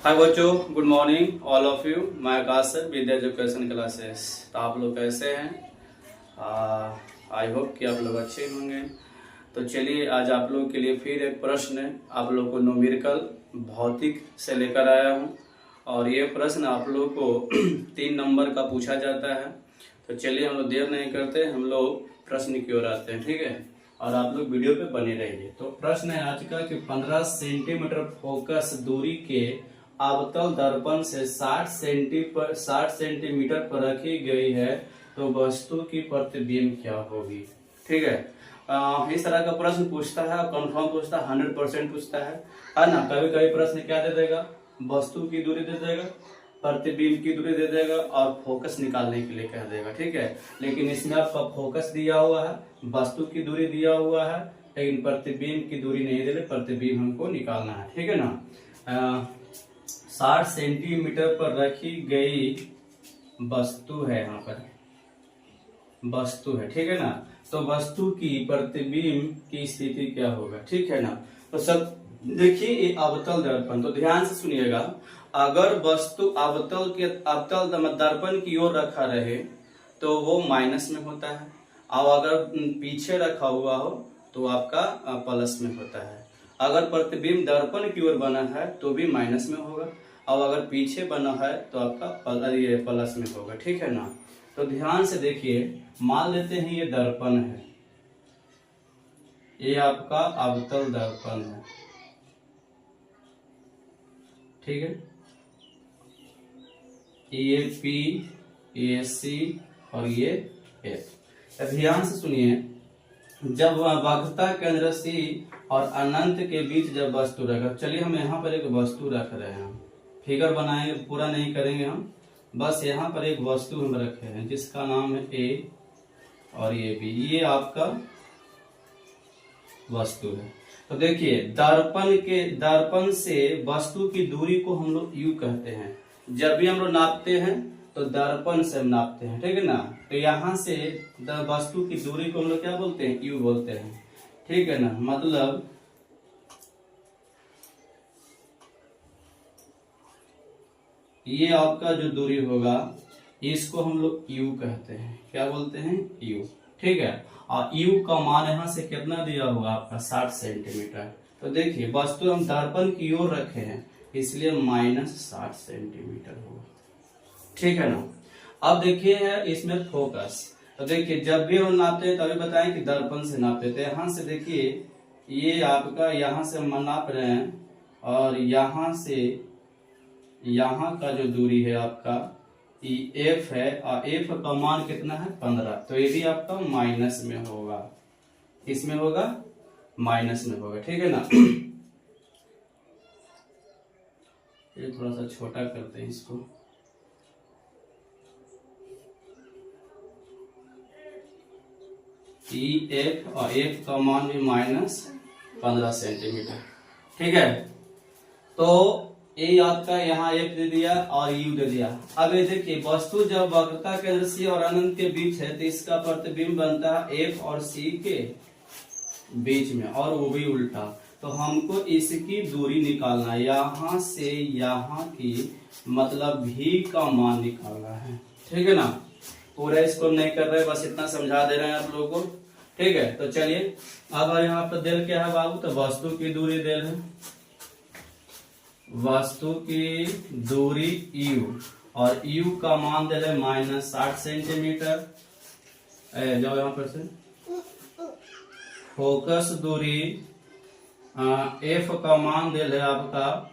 हाय बच्चों, good morning all of you. मैं आकाश sir, विद्या education classes. तो आप लोग कैसे हैं? आई होप कि आप लोग अच्छे होंगे। तो चलिए, आज आप लोग के लिए फिर एक प्रश्न आप लोग को न्यूमेरिकल भौतिक से लेकर आया हूं। और ये प्रश्न आप लोग को 3 नंबर का पूछा जाता है। तो चलिए, हम लोग देर नहीं करते, हम लोग प्रश्न की ओर आते हैं, ठीक है। और आप लोग वीडियो पे बने रहिए। तो प्रश्न है आज का कि 15 सेंटीमीटर फोकस दूरी के अवतल दर्पण से 60 सेंटीमीटर पर रखी गई है, तो वस्तु की प्रतिबिंब क्या होगी। ठीक है। इस तरह का प्रश्न पूछता है, कंफर्म पूछता है, 100% पूछता है ना। कभी कभी प्रश्न क्या दे देगा, वस्तु की दूरी दे देगा, प्रतिबिंब की दूरी दे देगा और फोकस निकालने के लिए कह देगा। ठीक है। लेकिन इसमें आपका फोकस दिया हुआ है, वस्तु की दूरी दिया हुआ है, लेकिन प्रतिबिंब की दूरी नहीं दे रहे, प्रतिबिंब हमको निकालना है। ठीक है ना। 60 सेंटीमीटर पर रखी गई वस्तु है, यहाँ पर वस्तु है, ठीक है ना। तो वस्तु की प्रतिबिंब की स्थिति क्या होगा, ठीक है ना। तो सब देखिए, ये अवतल दर्पण, तो ध्यान से सुनिएगा। अगर वस्तु अवतल दर्पण की ओर रखा रहे तो वो माइनस में होता है, और अगर पीछे रखा हुआ हो तो आपका प्लस में होता है। अगर प्रतिबिंब दर्पण की ओर बना है तो भी माइनस में होगा, और अगर पीछे बना है तो आपका प्लस में होगा। ठीक है ना। तो ध्यान से देखिए, मान लेते हैं ये दर्पण है, ये आपका अवतल दर्पण है, ठीक है। ये P, ये C और ये F। ध्यान से सुनिए, जब वक्रता केंद्र C और अनंत के बीच जब वस्तु रखा, चलिए हम यहाँ पर एक वस्तु रख रहे हैं, फिगर बनाएंगे, पूरा नहीं करेंगे हम, बस यहाँ पर एक वस्तु हम रखे हैं जिसका नाम है A और ये B। ये आपका वस्तु है। तो देखिए, दर्पण से वस्तु की दूरी को हम लोग U कहते हैं। जब भी हम लोग नापते हैं तो दर्पण से हम नापते हैं, ठीक है ना। तो यहाँ से वस्तु की दूरी को हम लोग क्या बोलते हैं, U बोलते हैं, ठीक है ना। मतलब ये आपका जो दूरी होगा इसको हम लोग U कहते हैं, क्या बोलते हैं, U, ठीक है। और U का मान यहाँ से कितना दिया होगा आपका 60 सेंटीमीटर। तो देखिए, वस्तु हम दर्पण की ओर रखे हैं इसलिए -60 सेंटीमीटर होगा, ठीक है ना। अब देखिए इसमें फोकस, तो देखिए जब भी हम नापते हैं तभी बताएं कि दर्पण से नापते थे। यहाँ से देखिए, ये आपका यहाँ से हम नाप रहे हैं, और यहाँ से यहाँ का जो दूरी है आपका ये F है, और F का मान कितना है 15। तो ये भी आपका माइनस में होगा, इसमें होगा माइनस में होगा, ठीक है ना। ये थोड़ा सा छोटा करते हैं इसको। F और F का मान भी -15 सेंटीमीटर, ठीक है। तो ये आपका यहाँ F दे दिया और U दे दिया। अब ये देखिए, वस्तु जब वक्रता केंद्र C और अनंत के बीच है तो इसका प्रतिबिंब बनता है F और C के बीच में, और वो भी उल्टा। तो हमको इसकी दूरी निकालना है, यहाँ से यहाँ की, मतलब V का मान निकालना है, ठीक है ना। पूरा इसको नहीं कर रहे, बस इतना समझा दे रहे हैं आप लोगों को, ठीक है। तो चलिए, अब यहाँ पर दिल क्या है बाबू, तो वस्तु की दूरी दिल है, वस्तु की दूरी U, और U का मान दे रहे -60 सेंटीमीटर। जाओ यहाँ पर से, फोकस दूरी F का मान दे रहे आपका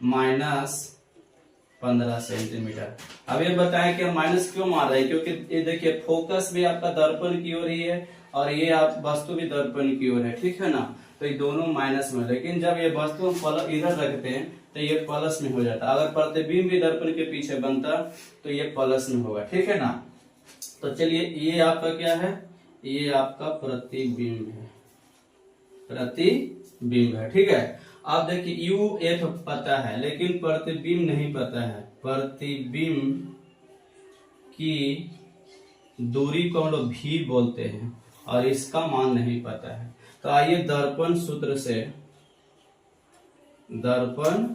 -15 सेंटीमीटर। अब ये बताएं कि हम माइनस क्यों मार रहे हैं, क्योंकि ये देखिए फोकस भी आपका दर्पण की ओर ही है, और ये आप वस्तु भी दर्पण की ओर है, ठीक है ना। तो ये दोनों माइनस में, लेकिन जब ये वस्तु हम इधर रखते हैं तो ये प्लस में हो जाता है। अगर प्रतिबिंब भी दर्पण के पीछे बनता तो ये प्लस में होगा, ठीक है ना। तो चलिए, ये आपका क्या है, ये आपका प्रतिबिंब है, प्रतिबिंब है, ठीक है। अब देखिए, U F पता है लेकिन प्रतिबिंब नहीं पता है। प्रतिबिंब की दूरी को हम लोग V बोलते हैं, और इसका मान नहीं पता है। तो आइए दर्पण सूत्र से, दर्पण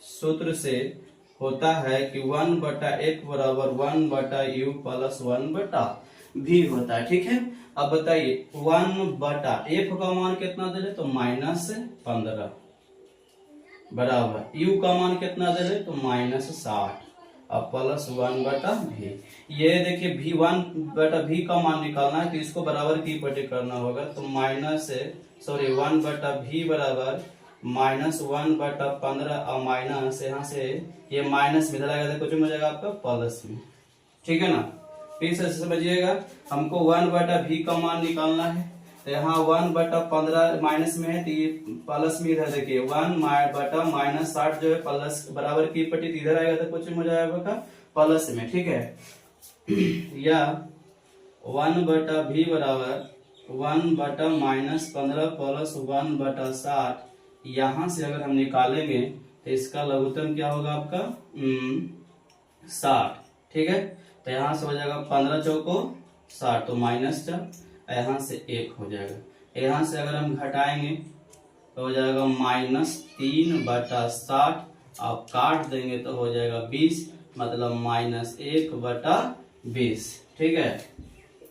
सूत्र से होता है कि 1/f बराबर 1/u प्लस 1/v होता है। ठीक है, अब बताइए 1/f का मान कितना दे रहे तो -15 बराबर u का मान कितना दे रहे तो -60 अब प्लस 1/v। ये देखिए v1/v का मान निकालना है तो इसको बराबर की पट्टी करना होगा तो 1/v बराबर -1/15 और माइनस यहाँ से ये माइनस में इधर आएगा तो कुछ हो जाएगा आपका प्लस में। ठीक है ना, फिर से समझिएगा, हमको 1/v का मान निकालना है तो यहाँ 1/15 माइनस में है तो ये प्लस में इधर देखिए 1/-60 जो है प्लस बराबर की पट्टी इधर आएगा तो कुछ हो जाएगा प्लस में। ठीक है, या 1/v बराबर 1/-15 प्लस 1/60 यहाँ से अगर हम निकालेंगे तो इसका लघुत्तम क्या होगा आपका 60। ठीक है, तो यहाँ से हो जाएगा 15 चौको 60 तो -4 यहाँ से 1 हो जाएगा। यहाँ से अगर हम घटाएंगे तो हो जाएगा -3/60 आप काट देंगे तो हो जाएगा 20 मतलब -1/20। ठीक है,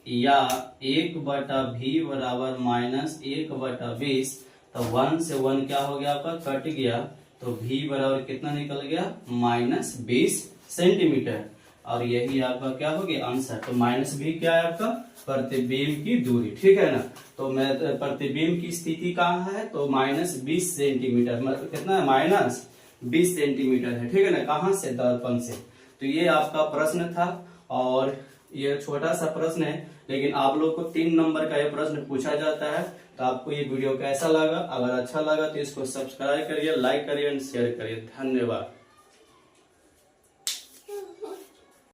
या 1/v बराबर -1/20 तो 1 से 1 क्या हो गया आपका कट गया तो v बराबर कितना निकल गया -20 सेंटीमीटर और यही आपका क्या हो गया आंसर। तो -v क्या है आपका प्रतिबिंब की दूरी। ठीक है ना, तो मैं प्रतिबिंब की स्थिति कहाँ है तो -20 सेंटीमीटर मतलब कितना है -20 सेंटीमीटर है। ठीक है ना, कहाँ से दर्पण से। तो ये आपका प्रश्न था और ये छोटा सा प्रश्न है लेकिन आप लोग को 3 नंबर का ये प्रश्न पूछा जाता है। तो आपको ये वीडियो कैसा लगा, अगर अच्छा लगा तो इसको सब्सक्राइब करिए, लाइक करिए एंड शेयर करिए। धन्यवाद।